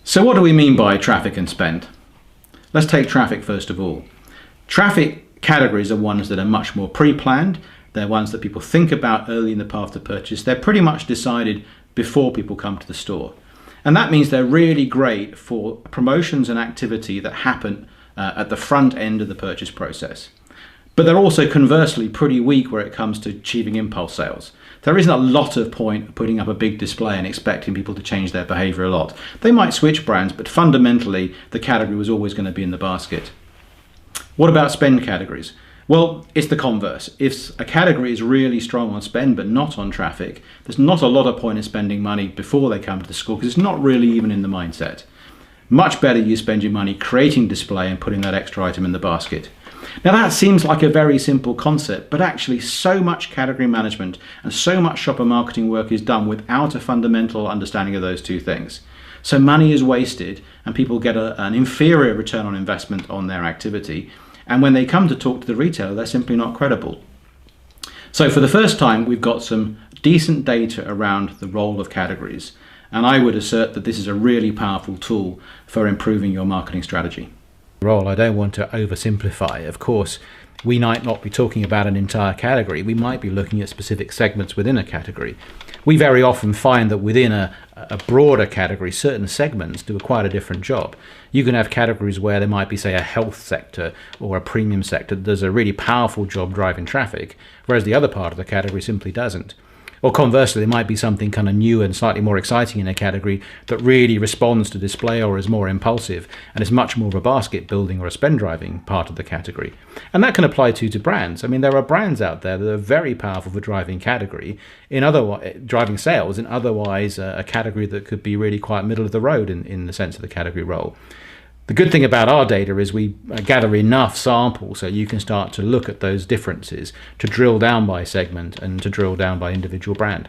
So what do we mean by traffic and spend? Let's take traffic first of all. Traffic categories are ones that are much more pre-planned. They're ones that people think about early in the path to purchase. They're pretty much decided before people come to the store. And that means they're really great for promotions and activity that happen at the front end of the purchase process. But they're also conversely pretty weak where it comes to achieving impulse sales. There isn't a lot of point putting up a big display and expecting people to change their behavior a lot. They might switch brands, but fundamentally the category was always going to be in the basket. What about spend categories? Well, it's the converse. If a category is really strong on spend but not on traffic, there's not a lot of point in spending money before they come to the store because it's not really even in the mindset. Much better you spend your money creating display and putting that extra item in the basket. Now that seems like a very simple concept, but actually so much category management and so much shopper marketing work is done without a fundamental understanding of those two things. So money is wasted and people get an inferior return on investment on their activity. And when they come to talk to the retailer, they're simply not credible. So for the first time, we've got some decent data around the role of categories. And I would assert that this is a really powerful tool for improving your marketing strategy. Role, I don't want to oversimplify. Of course, we might not be talking about an entire category. We might be looking at specific segments within a category. We very often find that within a broader category, certain segments do quite a different job. You can have categories where there might be, say, a health sector or a premium sector that does a really powerful job driving traffic, whereas the other part of the category simply doesn't. Or conversely, there might be something kind of new and slightly more exciting in a category that really responds to display or is more impulsive and is much more of a basket building or a spend driving part of the category. And that can apply to brands. I mean, there are brands out there that are very powerful for driving category, driving sales in otherwise a category that could be really quite middle of the road in the sense of the category role. The good thing about our data is we gather enough samples so you can start to look at those differences to drill down by segment and to drill down by individual brand.